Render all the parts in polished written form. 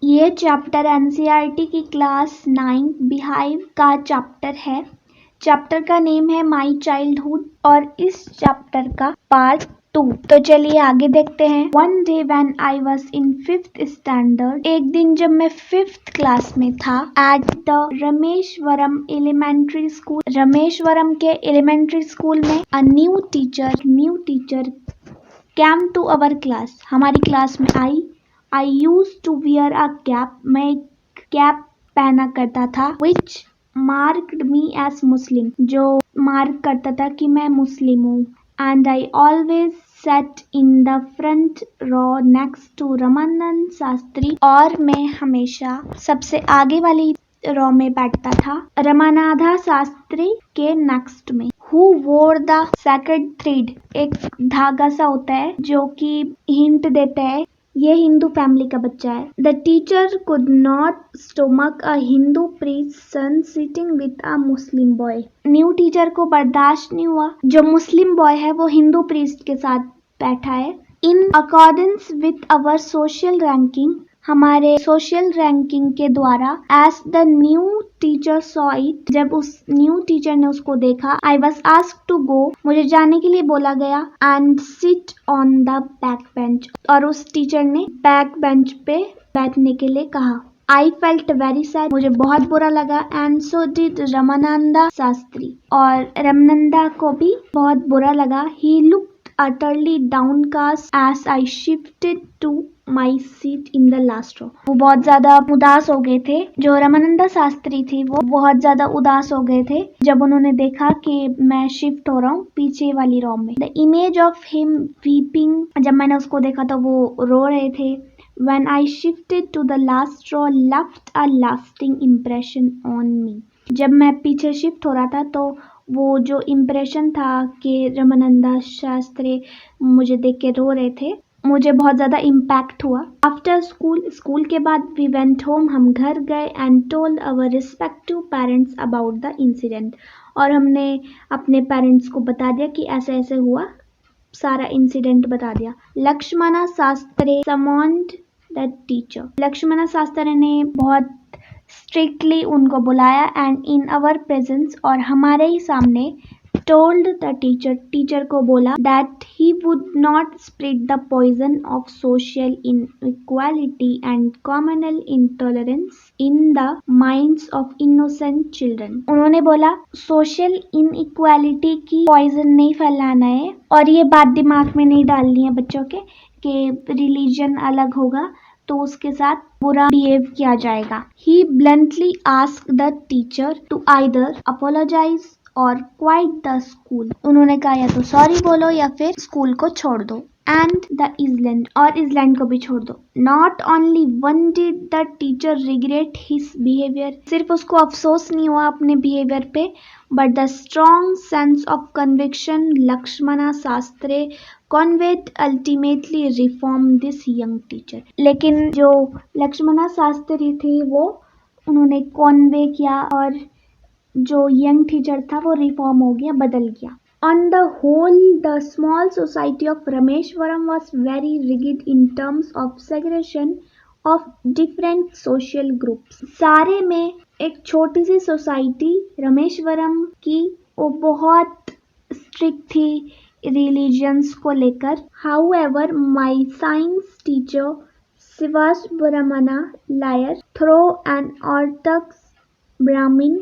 ये chapter NCERT की class 9 beehive का चैप्टर है। चैप्टर का नेम है माई चाइल्डहुड और इस चैप्टर का पार्ट 2। तो चलिए आगे देखते हैं। One day when I was in 5th standard, एक दिन जब मैं 5th क्लास में था, at the Rameswaram elementary school, Rameswaram के एलिमेंट्री स्कूल में, a new teacher came to our class, हमारी क्लास में आई। I use to wear a cap, मैं एक कैप पहना करता था, विच मार्क्ड मी एज मुस्लिम, जो मार्क करता था कि मैं मुस्लिम हूँ। And I always set in the front row next to Ramanand Shastri, और मैं हमेशा सबसे आगे वाली रो में बैठता था रामानाथा शास्त्री के नेक्स्ट में। Who wore the sacred thread, एक धागा सा होता है जो कि हिंट देता है ये हिंदू फैमिली का बच्चा है। The teacher could not stomach a Hindu priest's son sitting with a Muslim boy. New teacher को बर्दाश्त नहीं हुआ जो मुस्लिम बॉय है वो हिंदू प्रीस्ट के साथ बैठा है। In accordance with our social ranking, हमारे सोशल रैंकिंग के द्वारा, as the new teacher saw it, जब उस न्यू टीचर ने उसको देखा, I was asked to go, मुझे जाने के लिए बोला गया, and sit on the back bench, और उस टीचर ने बैक बेंच पे बैठने के लिए कहा। आई फेल्ट वेरी सैड, मुझे बहुत बुरा लगा, and so did Ramananda Shastri, और रामानंदा को भी बहुत बुरा लगा। He looked utterly downcast as I shifted to my seat in the last row. वो बहुत ज्यादा उदास हो गए थे, जो रामानंदा शास्त्री थी वो बहुत ज्यादा उदास हो गए थे जब उन्होंने देखा कि मैं शिफ्ट हो रहा हूँ पीछे वाली रो में। The image of him weeping, जब मैंने उसको देखा तो वो रो रहे थे। When I shifted to the last row left a lasting impression on me. जब मैं पीछे शिफ्ट हो रहा था तो वो जो इम्प्रेशन था कि रामानंदा शास्त्री मुझे देख के रो रहे थे, मुझे बहुत ज़्यादा इम्पैक्ट हुआ। आफ्टर स्कूल के बाद वी वेंट होम, हम घर गए, and told our respective parents about the incident, और हमने अपने पेरेंट्स को बता दिया कि ऐसे ऐसे हुआ, सारा इंसिडेंट बता दिया। लक्ष्मणा शास्त्री समॉन्ड द टीचर, लक्ष्मणा शास्त्री ने बहुत स्ट्रिक्टली उनको बुलाया, एंड इन अवर प्रेजेंस, और हमारे ही सामने, टोल्ड द टीचर, टीचर को बोला, that he would not spread the poison of social inequality and communal intolerance in the minds of innocent children. उन्होंने बोला सोशल इनइक्वालिटी की पॉइजन नहीं फैलाना है, और ये बात दिमाग में नहीं डालनी है बच्चों के कि रिलीजन अलग होगा तो उसके साथ बुरा बिहेव किया जाएगा। He bluntly asked the teacher to either apologise और क्वाइट द स्कूल, उन्होंने कहा या तो सॉरी बोलो या फिर स्कूल को छोड़ दो, एंड द इजलैंड, और इजलैंड को भी छोड़ दो। Not only one did the teacher regret his behaviour, सिर्फ उसको अफसोस नहीं हुआ अपने बिहेवियर पे, but the strong sense of conviction Lakshmana Shastri convent ultimately reform this young teacher. लेकिन जो लक्ष्मणा शास्त्री थी वो उन्होंने कॉन्वे किया, और जो यंग टीचर था वो रिफॉर्म हो गया, बदल गया। On the whole, the small society of Rameshwaram was very rigid in terms of segregation of different social groups. सारे में एक छोटी सी सोसाइटी रमेश्वरम की वो बहुत स्ट्रिक्ट थी रिलीजियंस को लेकर। However, my science teacher Sivasubramana Iyer, through an Orthodox Brahmin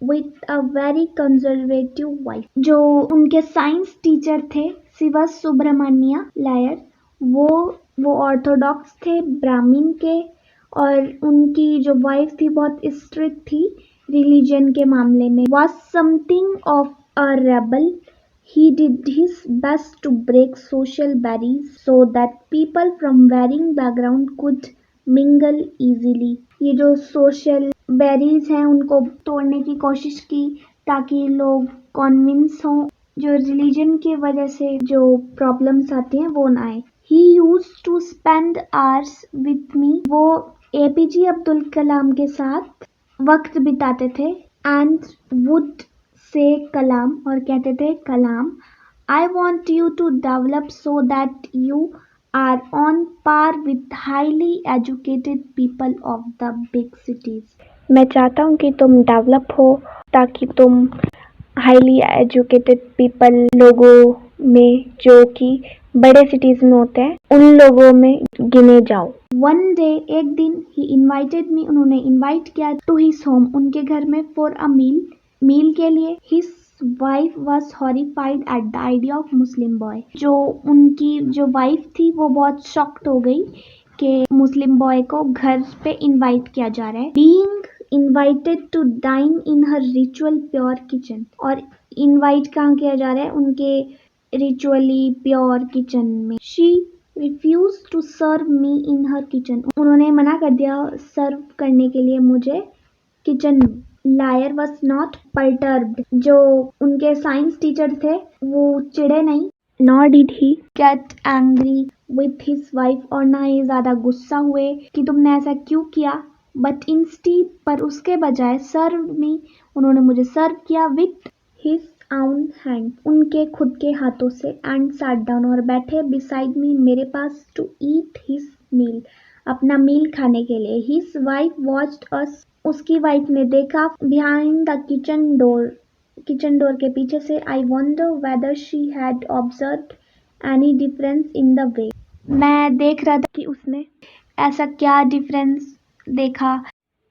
with a very conservative wife, जो उनके साइंस टीचर थे शिवा सुब्रमण्य लायर, वो ऑर्थोडॉक्स थे ब्राह्मण के, और उनकी जो वाइफ थी बहुत स्ट्रिक्ट थी रिलीजन के मामले में। was something of a rebel. He did his best to break social barriers so that people from varying background could mingle easily. ये जो सोशल बैरीज हैं उनको तोड़ने की कोशिश की ताकि लोग कॉन्विंस हों, जो रिलीजन की वजह से जो प्रॉब्लम्स आती हैं वो ना आए। He use to spend hours with me, वो एपीजे अब्दुल कलाम के साथ वक्त बिताते थे, एंड वुड से कलाम, और कहते थे Kalam, I want you to develop so that you are on par with highly educated people of the big cities. मैं चाहता हूँ कि तुम डेवलप हो ताकि तुम हाईली एजुकेटेड पीपल लोगों में जो कि बड़े सिटीज में होते हैं उन लोगों में गिने जाओ। वन डे एक दिन ही इनवाइटेड मी, उन्होंने इनवाइट किया टू हिज होम, उनके घर में फॉर अ मील के लिए। His wife was horrified at the idea of Muslim boy, जो उनकी जो वाइफ थी वो बहुत शॉक्ड हो गई कि मुस्लिम बॉय को घर पे इनवाइट किया जा रहा है। Being invited to dine in her ritual pure kitchen, और इनवाइट कहाँ किया जा रहा है, उनके रिचुअली प्योर किचन में। She refuse to serve me in her kitchen, उन्होंने मना कर दिया सर्व करने के लिए मुझे किचन में। लायर वॉज नॉट पर्टर्ब्ड, जो उनके साइंस टीचर थे वो चिढ़े नहीं। Nor did he get angry with his wife, और ना ही ज्यादा गुस्सा हुए कि तुमने ऐसा क्यों किया। बट इंस्टीड, पर उसके बजाय सर्व मी, उन्होंने मुझे सर्व किया विथ हिज आउन हैंड, उनके खुद के हाथों से। एंड सैट डाउन, और बैठे बिसाइड मी, मेरे पास, टू ईट हिज मील, अपना मील खाने के लिए। हिज वाइफ वॉच्ड अस, उसकी वाइफ ने देखा बिहाइंड द किचन डोर के पीछे से। I wonder whether she had observed any difference in the way, मैं देख रहा था कि उसने ऐसा क्या डिफरेंस देखा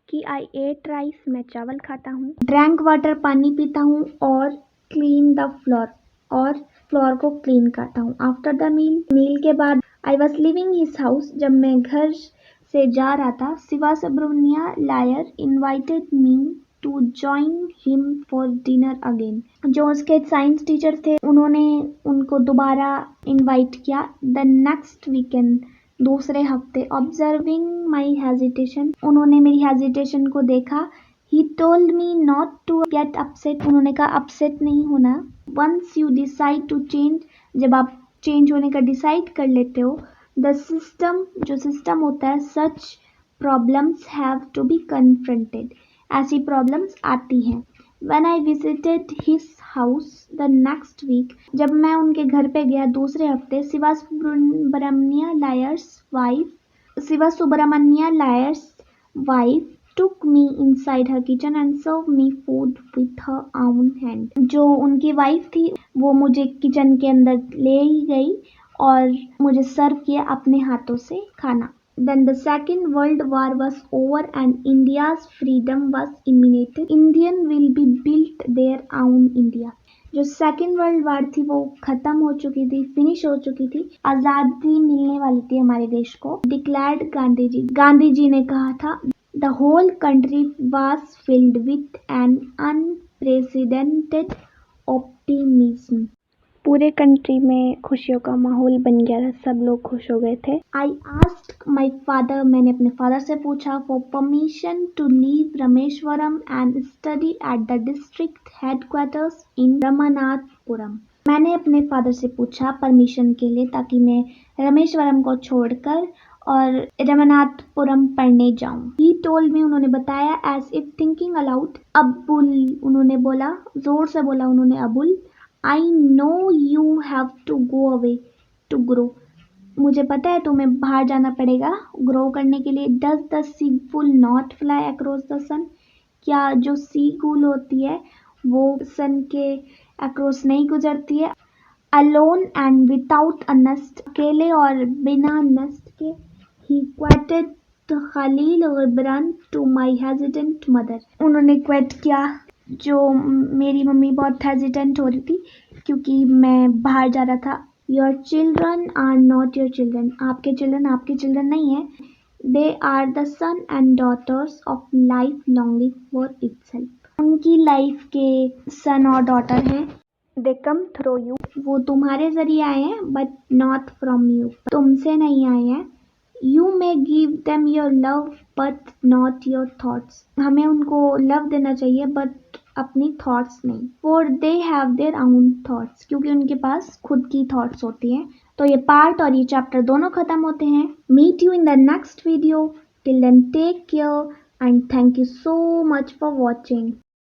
कि आई एट राइस, मैं चावल खाता हूँ, ड्रैंक वाटर, पानी पीता हूँ, और क्लीन द फ्लोर, और फ्लोर को क्लीन करता हूँ। आफ्टर द मील के बाद, I was living his house, जब मैं घर से जा रहा था, Shiva Subramanya Iyer invited me to join him for dinner again, जो उसके साइंस टीचर थे उन्होंने उनको दोबारा इनवाइट किया द नेक्स्ट वीकेंड, दूसरे हफ्ते। ऑब्जर्विंग माई हेजिटेशन, उन्होंने मेरी हेजिटेशन को देखा। He told me not to get upset, उन्होंने कहा अपसेट नहीं होना। Once you decide to change, जब आप चेंज होने का डिसाइड कर लेते हो, द सिस्टम, जो सिस्टम होता है, such problems have to be confronted, ऐसी प्रॉब्लम्स आती हैं। When I visited his house the next week, जब मैं उनके घर पे गया दूसरे हफ्ते, Shiva Subramanya lawyers wife took me inside her kitchen and served me food with her own hand, जो उनकी वाइफ थी वो मुझे किचन के अंदर ले ही गई और मुझे सर्व किया अपने हाथों से खाना। Then the Second World War was over and India's freedom was imminent. Indian will be built their own India. जो सेकेंड वर्ल्ड वार थी वो खत्म हो चुकी थी, फिनिश हो चुकी थी, आज़ादी मिलने वाली थी हमारे देश को। डिक्लेयर्ड गांधी जी ने कहा था। The whole country was filled with an unprecedented optimism. पूरे कंट्री में खुशियों का माहौल बन गया था, सब लोग खुश हो गए थे। आई आस्क्ड माई फादर, मैंने अपने फादर से पूछा for permission to leave Rameswaram and study at the district headquarters in Ramanathapuram. मैंने अपने फादर से पूछा परमिशन के लिए ताकि मैं रामेश्वरम को छोड़कर और रामनाथपुरम पढ़ने जाऊं। ही टोल्ड मी, उन्होंने बताया, as if thinking aloud, Abul, उन्होंने बोला, जोर से बोला उन्होंने, Abul, I know you have to go away to grow. मुझे पता है तुम्हें बाहर जाना पड़ेगा ग्रो करने के लिए। Does the seagull not fly across the sun? क्या जो सीगुल होती है वो सन के अक्रॉस नहीं गुजरती है? Alone and without a nest, अकेले और बिना नेस्ट के। He quoted Khalil Gibran to my hesitant mother. उन्होंने क्वेट किया जो मेरी मम्मी बहुत हेजिटेंट हो रही थी क्योंकि मैं बाहर जा रहा था। Your children are not your children, आपके चिल्ड्रन नहीं है। They are the son and daughters of life longing for itself, उनकी लाइफ के सन और डॉटर हैं। दे कम थ्रू यू, वो तुम्हारे जरिए आए हैं, बट नॉट फ्रॉम यू, तुमसे नहीं आए हैं। You may give them your love but not your thoughts. हमें उनको लव देना चाहिए बट अपनी थॉट्स नहीं। For they have their own thoughts, क्योंकि उनके पास खुद की थॉट्स होती हैं। तो ये पार्ट और ये चैप्टर दोनों खत्म होते हैं। Meet you in the next video. Till then, take care and thank you so much for watching.